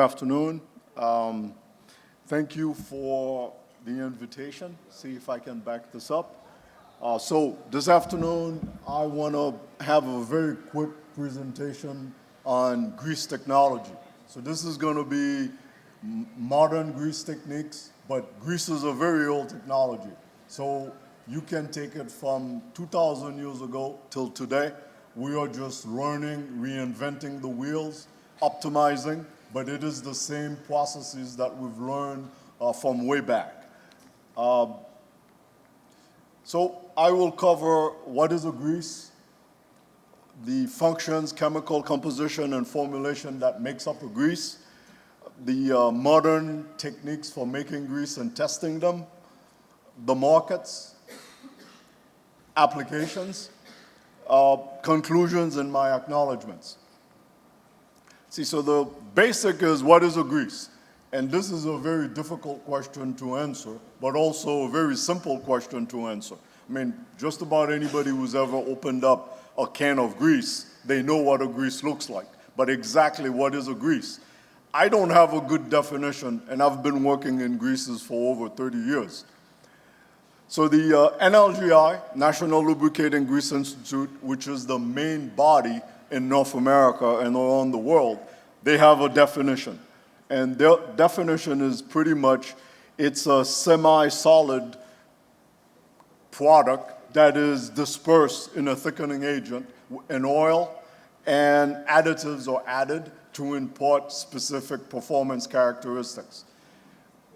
afternoon. Thank you for the invitation. See if I can back this up. So this afternoon, I want to have a very quick presentation on grease technology. So this is going to be modern grease techniques, but grease is a very old technology. So you can take it from 2,000 years ago till today. We are just learning, reinventing the wheels, optimizing, but it is the same processes that we've learned from way back. So I will cover what is a grease, the functions, chemical composition, and formulation that makes up a grease, the modern techniques for making grease and testing them, the markets, applications, conclusions, and my acknowledgments. See, so the basic is, what is a grease? And this is a very difficult question to answer, but also a very simple question to answer. I mean, just about anybody who's ever opened up a can of grease, they know what a grease looks like. But exactly what is a grease? I don't have a good definition, and I've been working in greases for over 30 years. So the NLGI, National Lubricating Grease Institute, which is the main body in North America and around the world, they have a definition. And their definition is pretty much, it's a semi-solid product that is dispersed in a thickening agent, an oil, and additives are added to impart specific performance characteristics.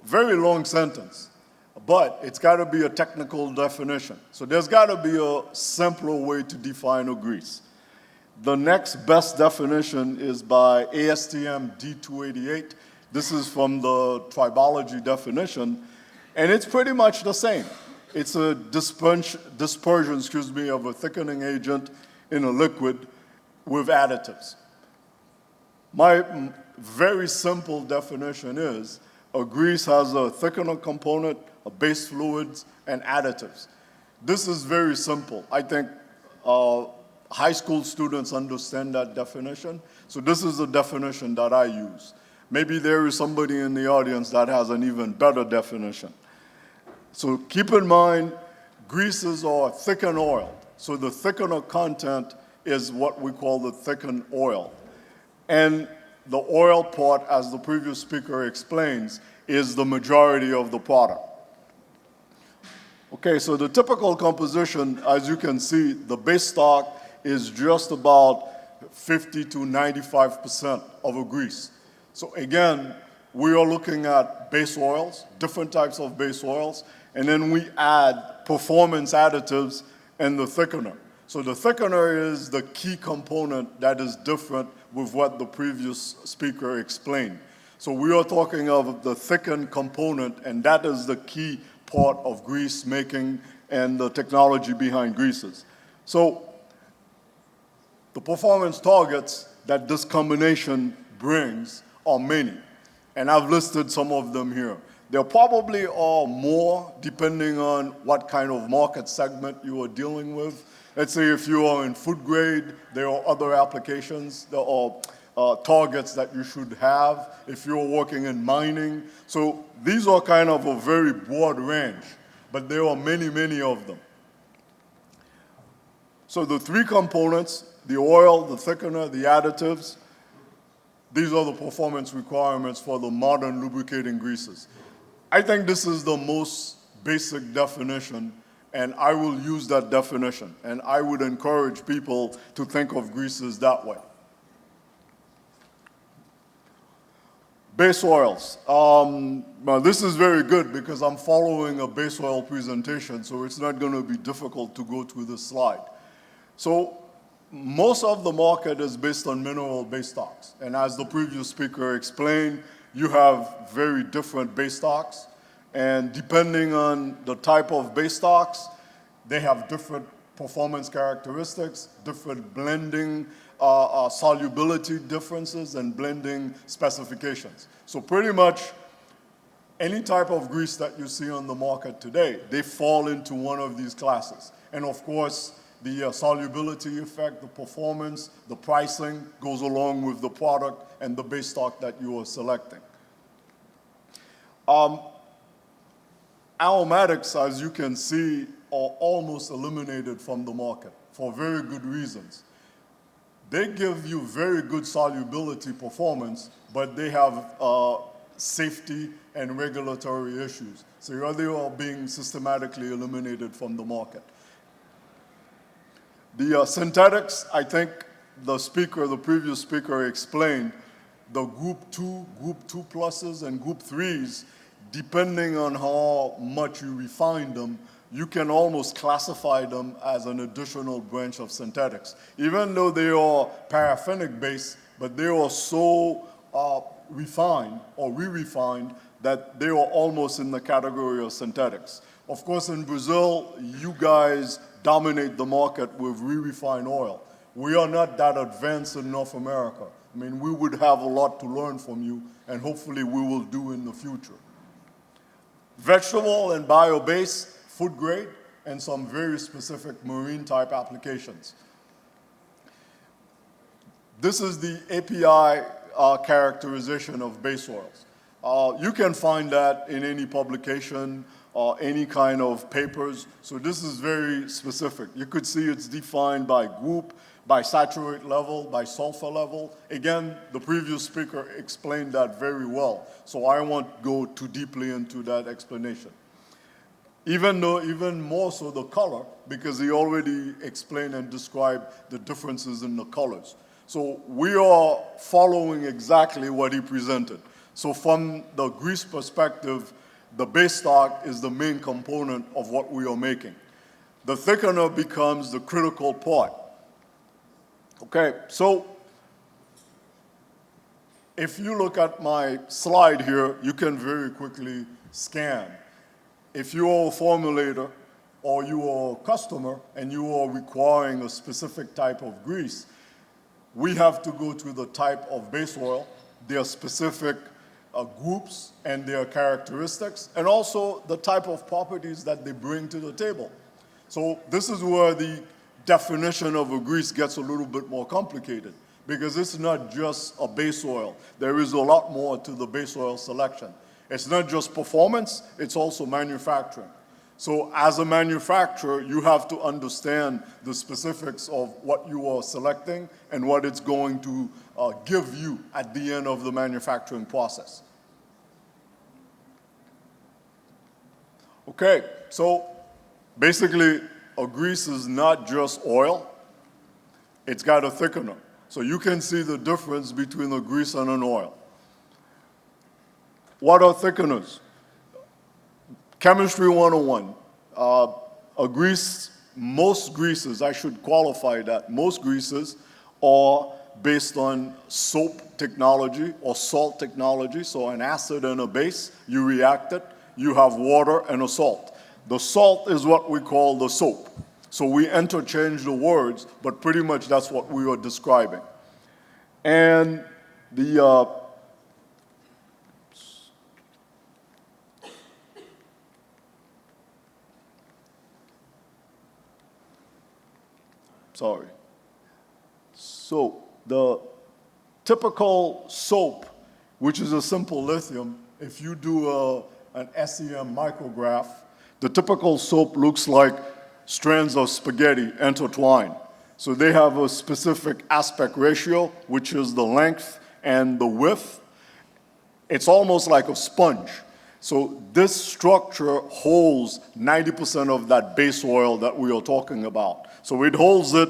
Very long sentence, but it's got to be a technical definition. So there's got to be a simpler way to define a grease. The next best definition is by ASTM D288. This is from the tribology definition, and it's pretty much the same. It's a dispersion of a thickening agent in a liquid with additives. My very simple definition is a grease has a thickener component, a base fluids, and additives. This is very simple. I think high school students understand that definition. So this is the definition that I use. Maybe there is somebody in the audience that has an even better definition. So keep in mind, greases are thickened oil. So the thickener content is what we call the thickened oil. And the oil part, as the previous speaker explains, is the majority of the product. Okay, so the typical composition, as you can see, the base stock is just about 50 to 95% of a grease. So again, we are looking at base oils, different types of base oils, and then we add performance additives and the thickener. So the thickener is the key component that is different with what the previous speaker explained. So we are talking of the thickened component, and that is the key part of grease making and the technology behind greases. So the performance targets that this combination brings are many, and I've listed some of them here. There probably are more depending on what kind of market segment you are dealing with. Let's say if you are in food grade, there are other applications, there are targets that you should have if you're working in mining. So these are kind of a very broad range, but there are many, many of them. So the three components, the oil, the thickener, the additives, these are the performance requirements for the modern lubricating greases. I think this is the most basic definition, and I will use that definition. And I would encourage people to think of greases that way. Base oils. Now this is very good because I'm following a base oil presentation, so it's not going to be difficult to go through this slide. So most of the market is based on mineral base stocks. And as the previous speaker explained, you have very different base stocks. And depending on the type of base stocks, they have different performance characteristics, different blending solubility differences, and blending specifications. So pretty much any type of grease that you see on the market today, they fall into one of these classes. And of course, the solubility effect, the performance, the pricing goes along with the product and the base stock that you are selecting. Aromatics, as you can see, are almost eliminated from the market for very good reasons. They give you very good solubility performance, but they have safety and regulatory issues. So they are being systematically eliminated from the market. The synthetics, I think the previous speaker explained, the group 2 pluses, and group 3s, depending on how much you refine them, you can almost classify them as an additional branch of synthetics. Even though they are paraffinic based, but they are so refined or re-refined that they are almost in the category of synthetics. Of course, in Brazil, you guys dominate the market with re-refined oil. We are not that advanced in North America. I mean, we would have a lot to learn from you, and hopefully we will do in the future. Vegetable and bio-based, food grade, and some very specific marine type applications. This is the API characterization of base oils. You can find that in any publication or any kind of papers. So this is very specific. You could see it's defined by group, by saturate level, by sulfur level. Again, the previous speaker explained that very well. So I won't go too deeply into that explanation. Even more so the color, because he already explained and described the differences in the colors. So we are following exactly what he presented. So from the grease perspective, the base stock is the main component of what we are making. The thickener becomes the critical part. Okay, so if you look at my slide here, you can very quickly scan. If you are a formulator or you are a customer and you are requiring a specific type of grease, we have to go to the type of base oil, their specific groups and their characteristics, and also the type of properties that they bring to the table. So this is where the definition of a grease gets a little bit more complicated, because it's not just a base oil. There is a lot more to the base oil selection. It's not just performance, it's also manufacturing. So as a manufacturer, you have to understand the specifics of what you are selecting and what it's going to give you at the end of the manufacturing process. Okay, so basically a grease is not just oil, it's got a thickener. So you can see the difference between a grease and an oil. What are thickeners? Chemistry 101. A grease, most greases, I should qualify that, most greases are based on soap technology or salt technology. So an acid and a base, you react it, you have water and a salt. The salt is what we call the soap. So we interchange the words, but pretty much that's what we are describing. And the So the typical soap, which is a simple lithium, if you do an SEM micrograph, the typical soap looks like strands of spaghetti intertwined. So they have a specific aspect ratio, which is the length and the width. It's almost like a sponge. So this structure holds 90% of that base oil that we are talking about. So it holds it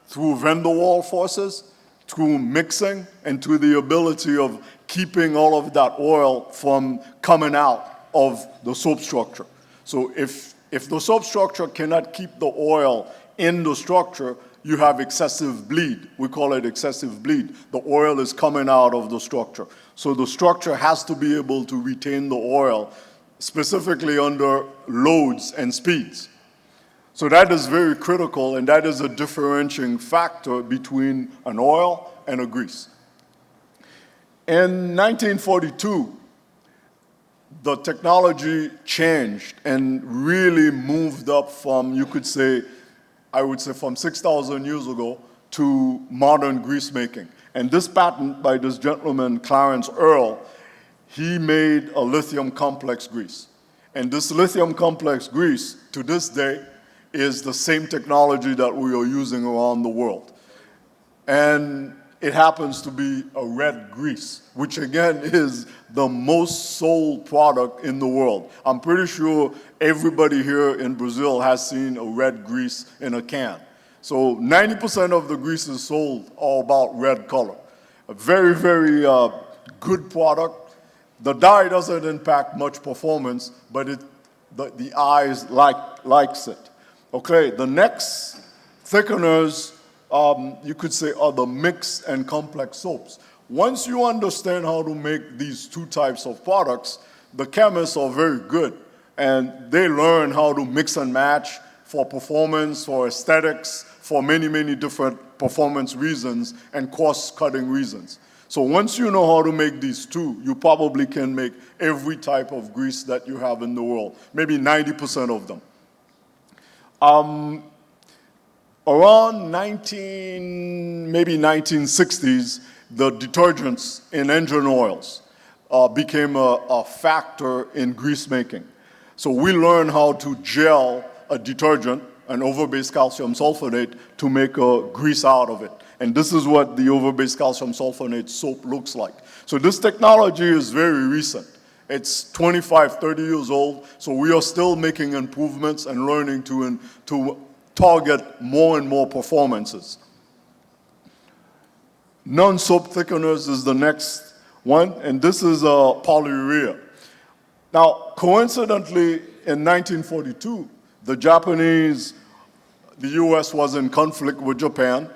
through van der Waals forces, through mixing, and through the ability of keeping all of that oil from coming out of the soap structure. So if the soap structure cannot keep the oil in the structure, you have excessive bleed. We call it excessive bleed. The oil is coming out of the structure. So the structure has to be able to retain the oil, specifically under loads and speeds. So that is very critical, and that is a differentiating factor between an oil and a grease. In 1942, the technology changed and really moved up from, you could say, I would say from 6,000 years ago to modern grease making. And this patent by this gentleman, Clarence Earl, he made a lithium complex grease. And this lithium complex grease, to this day, is the same technology that we are using around the world. And it happens to be a red grease, which again is the most sold product in the world. I'm pretty sure everybody here in Brazil has seen a red grease in a can. So 90% of the greases sold are about red color. A very, very good product. The dye doesn't impact much performance, but the eyes likes it. Okay, the next thickeners, you could say, are the mixed and complex soaps. Once you understand how to make these two types of products, the chemists are very good, and they learn how to mix and match for performance, for aesthetics, for many, many different performance reasons and cost-cutting reasons. So once you know how to make these two, you probably can make every type of grease that you have in the world, maybe 90% of them. Around maybe 1960s, the detergents in engine oils became a factor in grease making. So we learned how to gel a detergent, an over-base calcium sulfonate, to make a grease out of it. And this is what the over-base calcium sulfonate soap looks like. So this technology is very recent. It's 25, 30 years old, so we are still making improvements and learning to target more and more performances. Non-soap thickeners is the next one, and this is polyurea. Now, coincidentally, in 1942, the US was in conflict with Japan.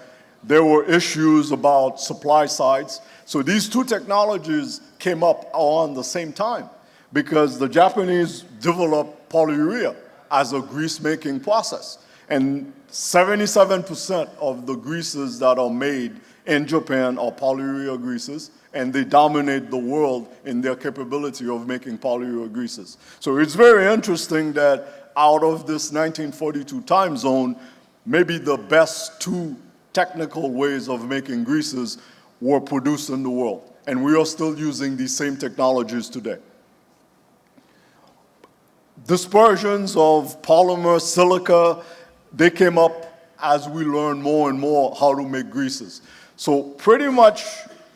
There were issues about supply sides. So these two technologies came up around the same time because the Japanese developed polyurea as a grease-making process. And 77% of the greases that are made in Japan are polyurea greases, and they dominate the world in their capability of making polyurea greases. So it's very interesting that out of this 1942 time zone, maybe the best two technical ways of making greases were produced in the world. And we are still using these same technologies today. Dispersions of polymer, silica, they came up as we learned more and more how to make greases. So pretty much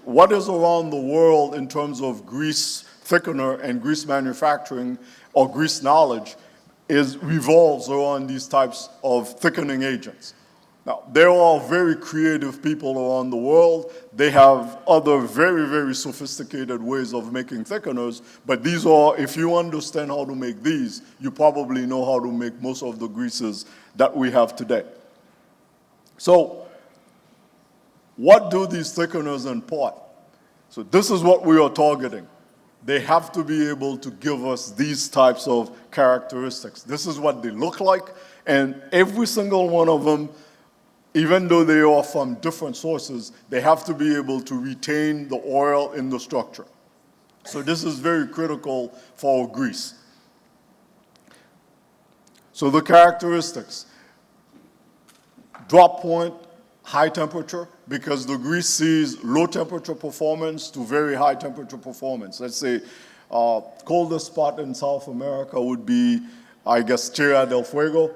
what is around the world in terms of grease thickener and grease manufacturing or grease knowledge revolves around these types of thickening agents. Now, there are very creative people around the world. They have other very, very sophisticated ways of making thickeners, but these are, if you understand how to make these, you probably know how to make most of the greases that we have today. So, what do these thickeners impart? So this is what we are targeting. They have to be able to give us these types of characteristics. This is what they look like, and every single one of them, even though they are from different sources, they have to be able to retain the oil in the structure. So this is very critical for grease. So the characteristics: drop point, high temperature, because the grease sees low temperature performance to very high temperature performance. Let's say coldest spot in South America would be, I guess, Tierra del Fuego,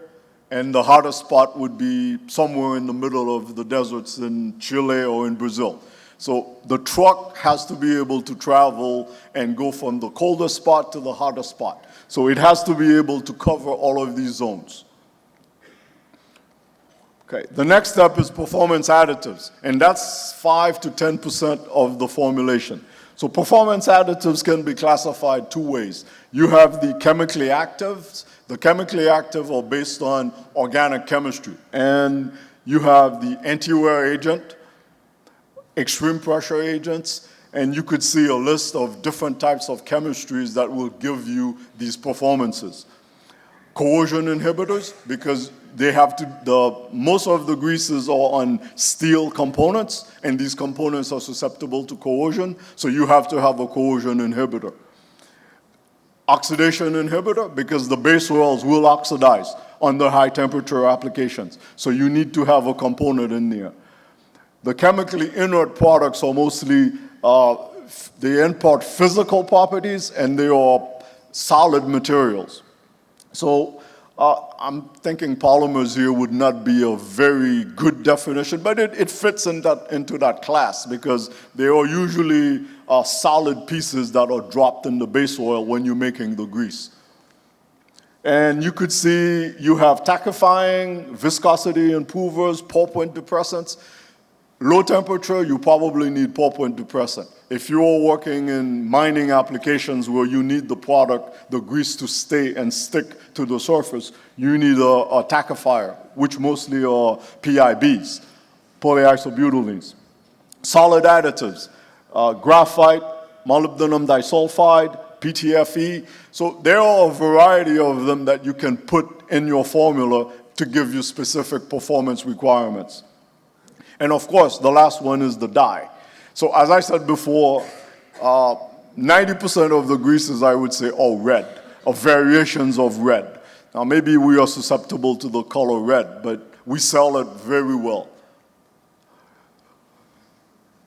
and the hottest spot would be somewhere in the middle of the deserts in Chile or in Brazil. So the truck has to be able to travel and go from the coldest spot to the hottest spot. So it has to be able to cover all of these zones. Okay, the next step is performance additives, and that's 5 to 10% of the formulation. So performance additives can be classified two ways. You have the chemically actives. The chemically active are based on organic chemistry, and you have the anti-wear agent, extreme pressure agents, and you could see a list of different types of chemistries that will give you these performances. Corrosion inhibitors, because they have to, most of the greases are on steel components, and these components are susceptible to corrosion, so you have to have a corrosion inhibitor. oxidation inhibitor because the base oils will oxidize under high temperature applications. So you need to have a component in there. The chemically inert products are mostly, they impart physical properties and they are solid materials. So I'm thinking polymers here would not be a very good definition, but it fits into that class because they are usually solid pieces that are dropped in the base oil when you're making the grease. And you could see you have tackifying, viscosity improvers, pour point depressants. Low temperature, you probably need pour point depressant. If you're working in mining applications where you need the product, the grease to stay and stick to the surface, you need a tackifier, which mostly are PIBs, polyisobutylene. Solid additives, graphite, molybdenum disulfide, PTFE. So there are a variety of them that you can put in your formula to give you specific performance requirements. And of course, the last one is the dye. So as I said before, 90% of the greases, I would say, are red, or variations of red. Now, maybe we are susceptible to the color red, but we sell it very well.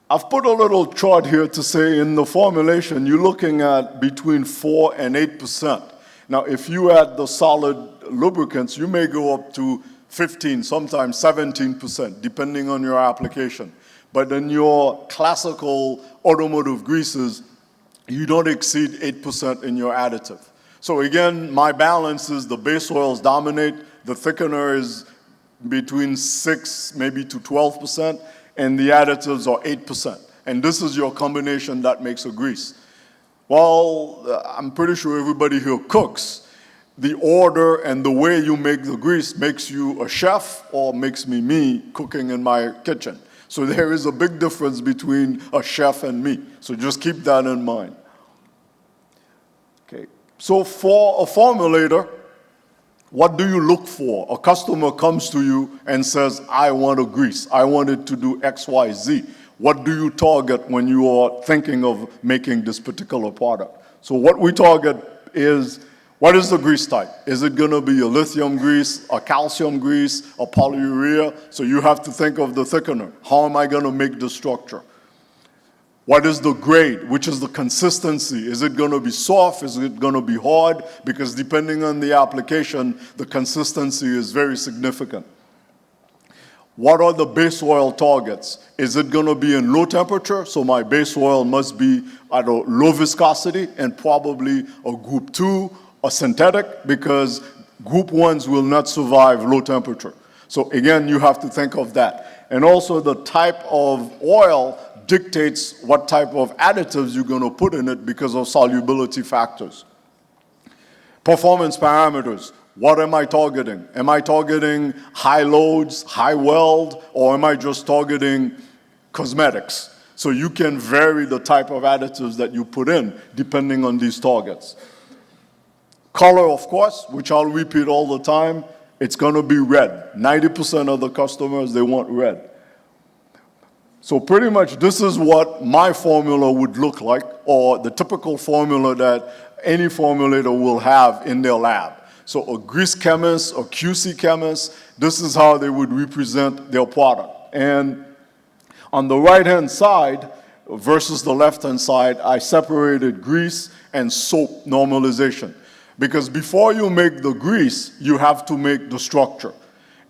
I've put a little chart here to say in the formulation, you're looking at between 4 and 8%. Now, if you add the solid lubricants, you may go up to 15, sometimes 17%, depending on your application. But in your classical automotive greases, you don't exceed 8% in your additive. So again, my balance is the base oils dominate, the thickener is between 6, maybe to 12%, and the additives are 8%. And this is your combination that makes a grease. Well, I'm pretty sure everybody here cooks. The order and the way you make the grease makes you a chef or makes me cooking in my kitchen. So there is a big difference between a chef and me. So just keep that in mind. Okay. So for a formulator, what do you look for? A customer comes to you and says, I want a grease. I want it to do X, Y, Z. What do you target when you are thinking of making this particular product? So what we target is, what is the grease type? Is it going to be a lithium grease, a calcium grease, a polyurea? So you have to think of the thickener. How am I going to make the structure? What is the grade? Which is the consistency? Is it going to be soft? Is it going to be hard? Because depending on the application, the consistency is very significant. What are the base oil targets? Is it going to be in low temperature? So my base oil must be at a low viscosity and probably a group 2, a synthetic, because group 1s will not survive low temperature. So again, you have to think of that. And also the type of oil dictates what type of additives you're going to put in it because of solubility factors. Performance parameters. What am I targeting? Am I targeting high loads, high weld, or am I just targeting cosmetics? So you can vary the type of additives that you put in depending on these targets. Color, of course, which I'll repeat all the time, it's going to be red. 90% of the customers, they want red. So pretty much this is what my formula would look like, or the typical formula that any formulator will have in their lab. So a grease chemist, a QC chemist, this is how they would represent their product. And on the right-hand side versus the left-hand side, I separated grease and soap normalization. Because before you make the grease, you have to make the structure.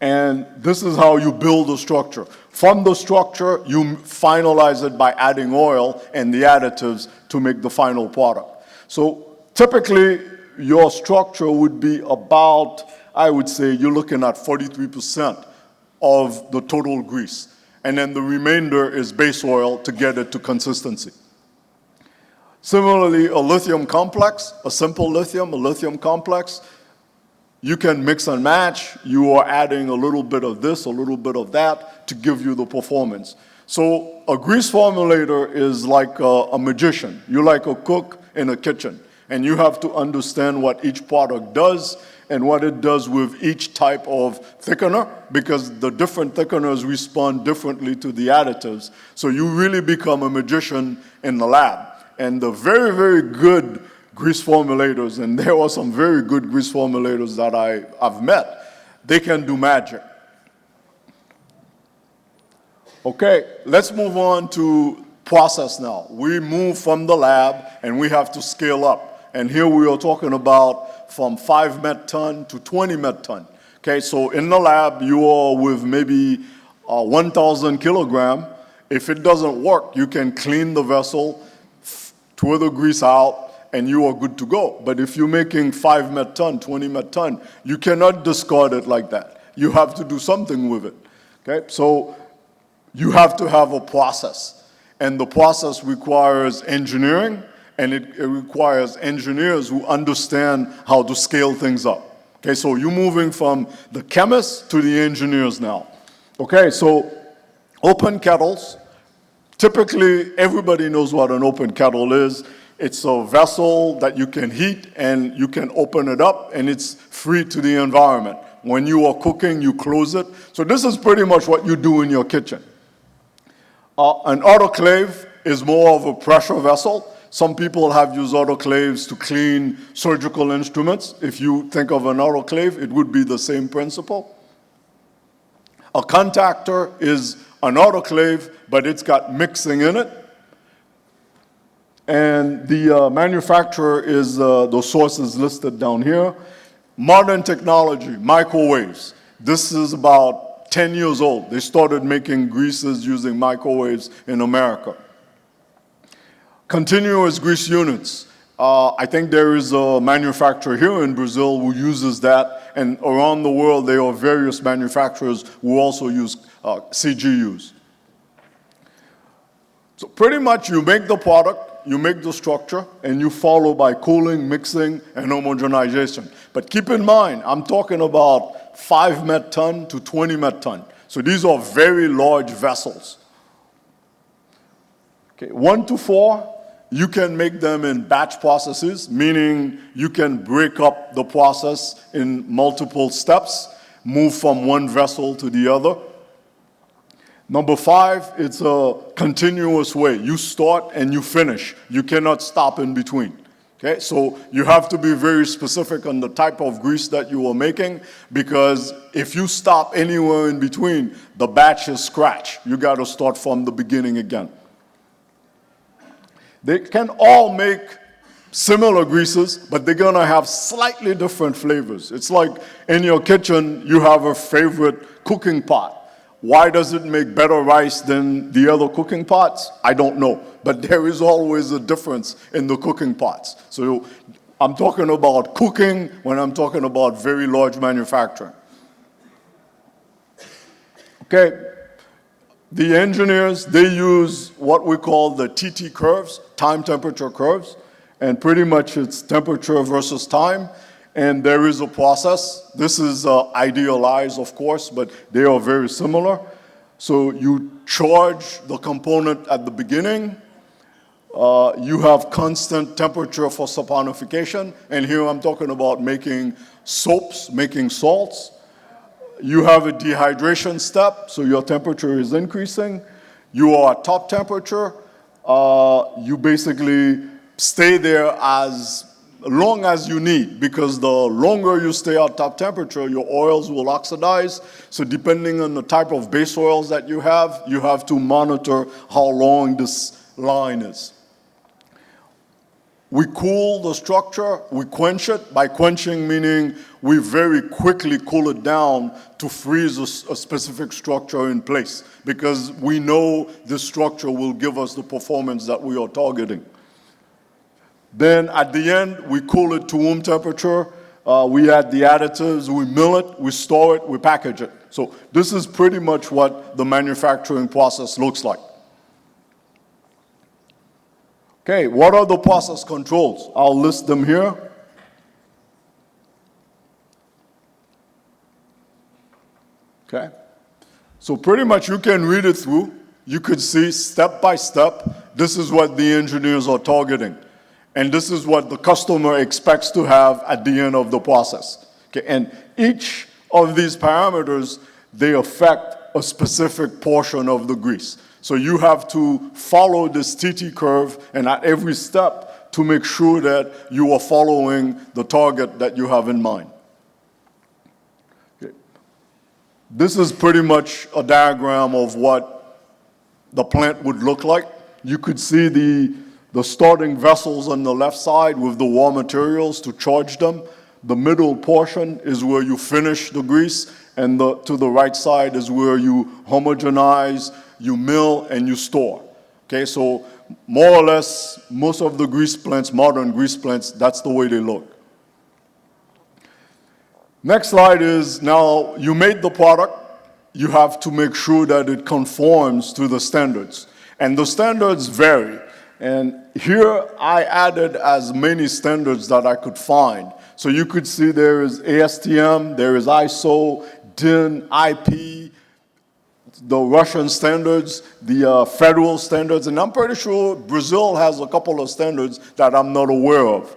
And this is how you build the structure. From the structure, you finalize it by adding oil and the additives to make the final product. So typically, your structure would be about, I would say, you're looking at 43% of the total grease. And then the remainder is base oil to get it to consistency. Similarly, a lithium complex, a simple lithium, a lithium complex, you can mix and match. You are adding a little bit of this, a little bit of that to give you the performance. So a grease formulator is like a magician. You're like a cook in a kitchen. And you have to understand what each product does and what it does with each type of thickener, because the different thickeners respond differently to the additives. So you really become a magician in the lab. And the very, very good grease formulators, and there are some very good grease formulators that I've met. They can do magic. Okay, let's move on to process now. We move from the lab and we have to scale up. And here we are talking about from 5 met ton to 20 met ton. Okay, so in the lab, you are with maybe 1,000 kilogram. If it doesn't work, you can clean the vessel, throw the grease out, and you are good to go. But if you're making 5 met ton, 20 met ton, you cannot discard it like that. You have to do something with it. Okay, so you have to have a process. And the process requires engineering, and it requires engineers who understand how to scale things up. Okay, so you're moving from the chemists to the engineers now. Okay, so open kettles. Typically, everybody knows what an open kettle is. It's a vessel that you can heat and you can open it up and it's free to the environment. When you are cooking, you close it. So this is pretty much what you do in your kitchen. An autoclave is more of a pressure vessel. Some people have used autoclaves to clean surgical instruments. If you think of an autoclave, it would be the same principle. A contactor is an autoclave, but it's got mixing in it. And the manufacturer is, the source is listed down here. Modern technology, microwaves. This is about 10 years old. They started making greases using microwaves in America. Continuous grease units. I think there is a manufacturer here in Brazil who uses that, and around the world there are various manufacturers who also use CGUs. So pretty much you make the product, you make the structure, and you follow by cooling, mixing, and homogenization. But keep in mind, I'm talking about 5 met ton to 20 met ton. So these are very large vessels. Okay, 1 to 4, you can make them in batch processes, meaning you can break up the process in multiple steps, move from one vessel to the other. Number 5, it's a continuous way. You start and you finish. You cannot stop in between. Okay, so you have to be very specific on the type of grease that you are making, because if you stop anywhere in between, the batch is scratched. You got to start from the beginning again. They can all make similar greases, but they're gonna have slightly different flavors. It's like in your kitchen, you have a favorite cooking pot. Why does it make better rice than the other cooking pots? I don't know, but there is always a difference in the cooking pots. So I'm talking about cooking when I'm talking about very large manufacturing. Okay. The engineers, they use what we call the TT curves, time temperature curves, and pretty much it's temperature versus time, and there is a process. This is idealized, of course, but they are very similar. So you charge the component at the beginning. You have constant temperature for saponification, and here I'm talking about making soaps, making salts. You have a dehydration step, so your temperature is increasing. You are at top temperature. You basically stay there as long as you need, because the longer you stay at top temperature, your oils will oxidize. So depending on the type of base oils that you have to monitor how long this line is. We cool the structure, we quench it. By quenching, meaning we very quickly cool it down to freeze a specific structure in place, because we know this structure will give us the performance that we are targeting. Then at the end, we cool it to room temperature. We add the additives, we mill it, we store it, we package it. So this is pretty much what the manufacturing process looks like. Okay, what are the process controls? I'll list them here. Okay, so pretty much you can read it through. You could see step by step, this is what the engineers are targeting. And this is what the customer expects to have at the end of the process. Okay, and each of these parameters, they affect a specific portion of the grease. So you have to follow this TT curve, and at every step, to make sure that you are following the target that you have in mind. Okay. This is pretty much a diagram of what the plant would look like. You could see the starting vessels on the left side with the raw materials to charge them. The middle portion is where you finish the grease, and to the right side is where you homogenize, you mill, and you store. Okay, so more or less, most of the grease plants, modern grease plants, that's the way they look. Next slide is, now you made the product, you have to make sure that it conforms to the standards. And the standards vary. And here I added as many standards that I could find. So you could see there is ASTM, there is ISO, DIN, IP, the Russian standards, the federal standards, and I'm pretty sure Brazil has a couple of standards that I'm not aware of.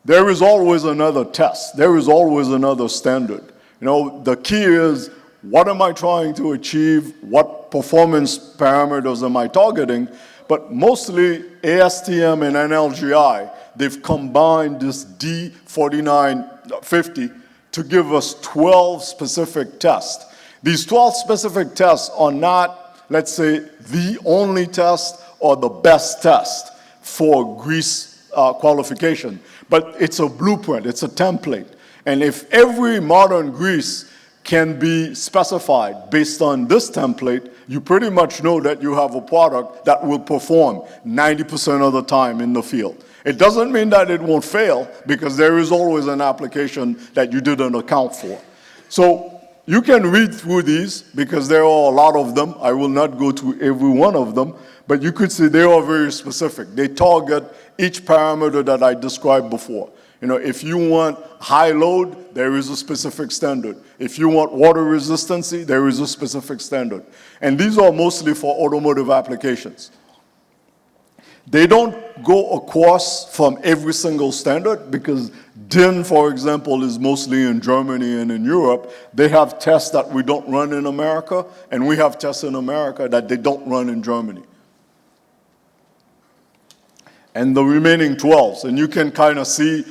There is always another test. There is always another standard. You know, the key is, what am I trying to achieve? What performance parameters am I targeting? But mostly ASTM and NLGI, they've combined this D4950 to give us 12 specific tests. These 12 specific tests are not, let's say, the only test or the best test for grease qualification, but it's a blueprint, it's a template. And if every modern grease can be specified based on this template, you pretty much know that you have a product that will perform 90% of the time in the field. It doesn't mean that it won't fail, because there is always an application that you didn't account for. So you can read through these, because there are a lot of them. I will not go to every one of them, but you could see they are very specific. They target each parameter that I described before. You know, if you want high load, there is a specific standard. If you want water resistancy, there is a specific standard. And these are mostly for automotive applications. They don't go across from every single standard, because DIN, for example, is mostly in Germany and in Europe. They have tests that we don't run in America, and we have tests in America that they don't run in Germany. And the remaining 12s, and you can kind of see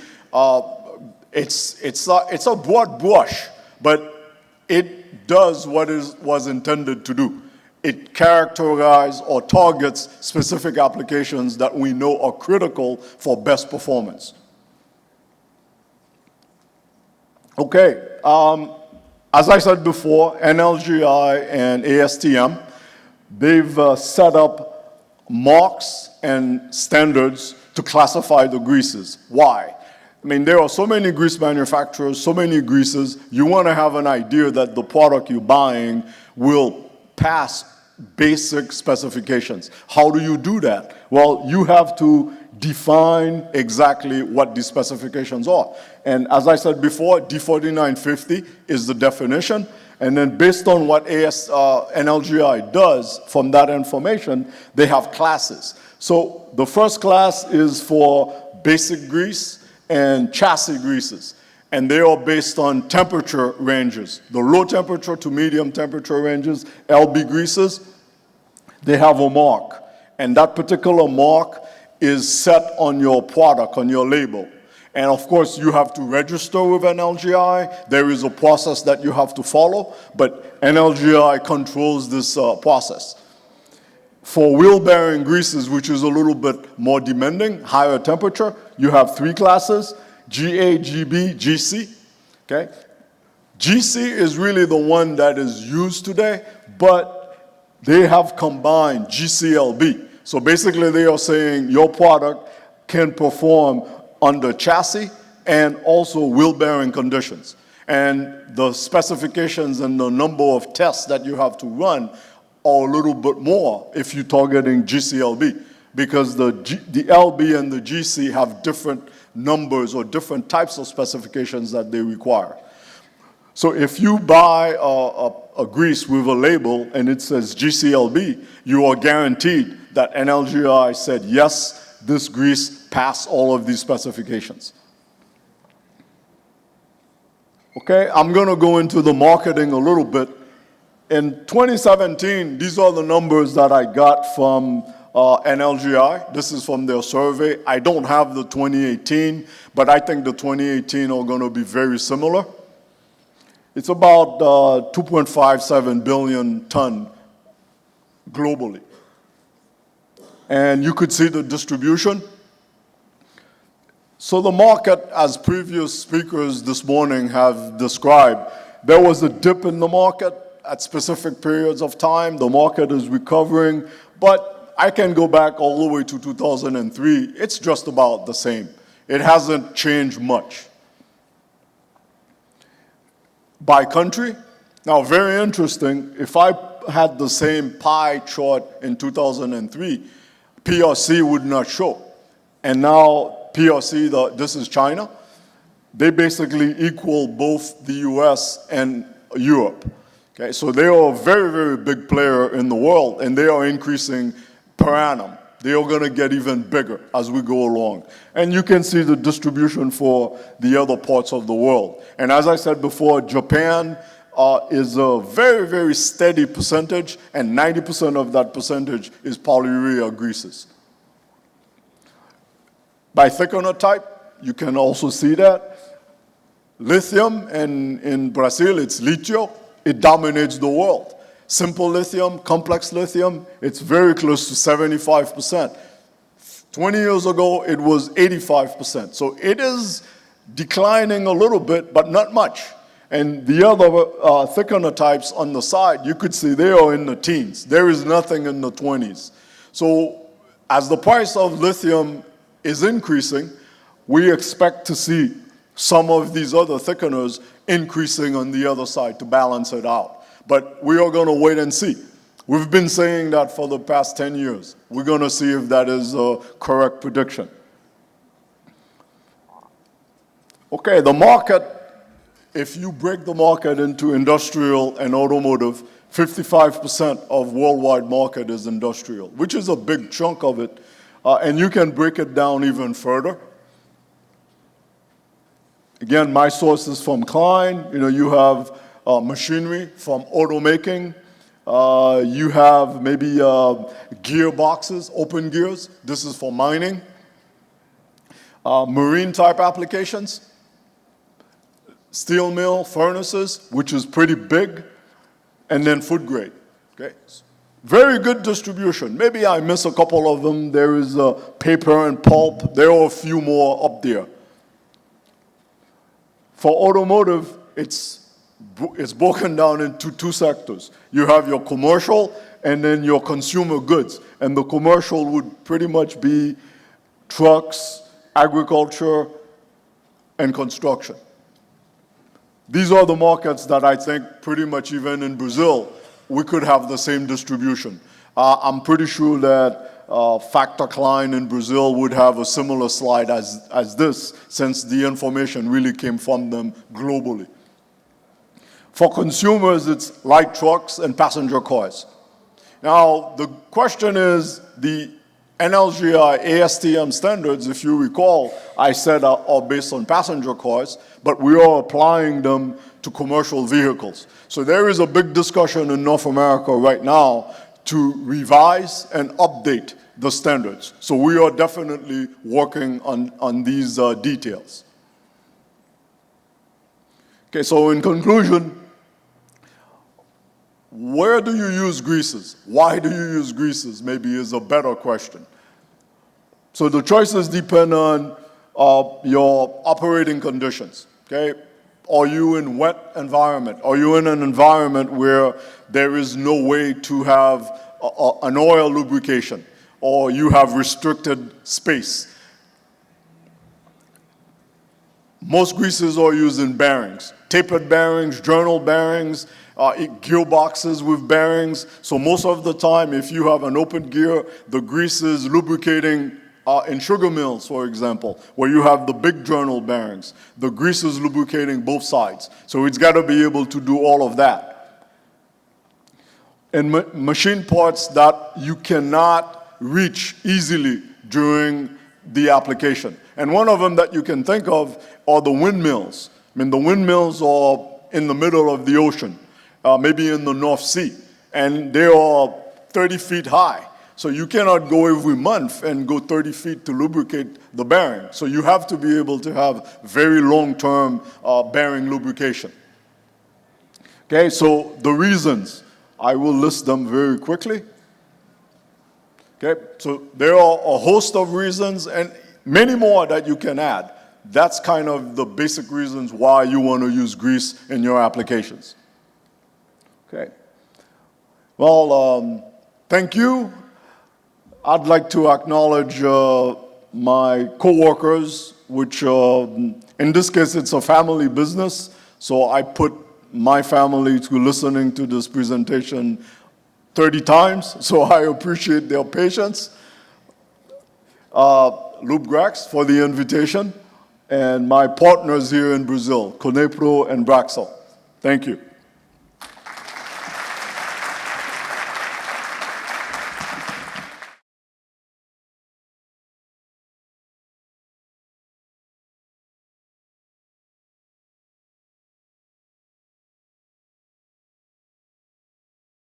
it's a broad brush, but it does what it was intended to do. It characterizes or targets specific applications that we know are critical for best performance. Okay, as I said before, NLGI and ASTM, they've set up marks and standards to classify the greases. Why? I mean, there are so many grease manufacturers, so many greases. You want to have an idea that the product you're buying will pass basic specifications. How do you do that? Well, you have to define exactly what the specifications are. And as I said before, D4950 is the definition. And then based on what NLGI does from that information, they have classes. So the first class is for basic grease and chassis greases. And they are based on temperature ranges. The low temperature to medium temperature ranges, LB greases, they have a mark. And that particular mark is set on your product, on your label. And of course, you have to register with NLGI. There is a process that you have to follow, but NLGI controls this process. For wheel bearing greases, which is a little bit more demanding, higher temperature, you have 3 classes, GA, GB, GC, okay? GC is really the one that is used today, but they have combined GCLB. So basically they are saying your product can perform under chassis and also wheel bearing conditions. And the specifications and the number of tests that you have to run are a little bit more if you're targeting GCLB, because the LB and the GC have different numbers or different types of specifications that they require. So if you buy a grease with a label and it says GCLB, you are guaranteed that NLGI said, yes, this grease passed all of these specifications. Okay, I'm going to go into the marketing a little bit. In 2017, these are the numbers that I got from NLGI. This is from their survey. I don't have the 2018, but I think the 2018 are going to be very similar. It's about 2.57 billion ton globally. And you could see the distribution. So the market, as previous speakers this morning have described, there was a dip in the market at specific periods of time. The market is recovering, but I can go back all the way to 2003. It's just about the same. It hasn't changed much. By country, now very interesting, if I had the same pie chart in 2003, PRC would not show. And now PRC, this is China, they basically equal both the US and Europe. Okay, so they are a very, very big player in the world, and they are increasing per annum. They are going to get even bigger as we go along. And you can see the distribution for the other parts of the world. And as I said before, Japan is a very, very steady percentage, and 90% of that percentage is polyurea greases. By thickener type, you can also see that. Lithium, and in Brazil, it's lithium. It dominates the world. Simple lithium, complex lithium, it's very close to 75%. 20 years ago, it was 85%. So it is declining a little bit, but not much. And the other thickener types on the side, you could see they are in the teens. There is nothing in the 20s. So as the price of lithium is increasing, we expect to see some of these other thickeners increasing on the other side to balance it out. But we are going to wait and see. We've been saying that for the past 10 years. We're going to see if that is a correct prediction. Okay, the market, if you break the market into industrial and automotive, 55% of worldwide market is industrial, which is a big chunk of it. And you can break it down even further. Again, my source is from Klein. You have machinery from automaking. You have maybe gearboxes, open gears. This is for mining. Marine type applications. Steel mill, furnaces, which is pretty big. And then food grade. Okay. Very good distribution. Maybe I miss a couple of them. There is paper and pulp. There are a few more up there. For automotive, it's broken down into two sectors. You have your commercial and then your consumer goods. And the commercial would pretty much be trucks, agriculture, and construction. These are the markets that I think pretty much even in Brazil, we could have the same distribution. I'm pretty sure that Factor Klein in Brazil would have a similar slide as this, since the information really came from them globally. For consumers, it's light trucks and passenger cars. Now, the question is, the NLGI ASTM standards, if you recall, I said are based on passenger cars, but we are applying them to commercial vehicles. So there is a big discussion in North America right now to revise and update the standards. So we are definitely working on these details. Okay, so in conclusion, where do you use greases? Why do you use greases? Maybe is a better question. So the choices depend on your operating conditions. Okay, are you in wet environment? Are you in an environment where there is no way to have an oil lubrication, or you have restricted space? Most greases are used in bearings, tapered bearings, journal bearings, gearboxes with bearings. So most of the time, if you have an open gear, the grease is lubricating in sugar mills, for example, where you have the big journal bearings. The grease is lubricating both sides. So it's got to be able to do all of that. And machine parts that you cannot reach easily during the application. And one of them that you can think of are the windmills. I mean, the windmills are in the middle of the ocean, maybe in the North Sea, and they are 30 feet high. So you cannot go every month and go 30 feet to lubricate the bearing. So you have to be able to have very long-term bearing lubrication. Okay, so the reasons, I will list them very quickly. Okay, so there are a host of reasons and many more that you can add. That's kind of the basic reasons why you want to use grease in your applications. Okay. Well, thank you. I'd like to acknowledge my coworkers, which in this case it's a family business, so I put my family to listening to this presentation 30 times, so I appreciate their patience. Lubgrax for the invitation, and my partners here in Brazil, Conepro and Braxel. Thank you.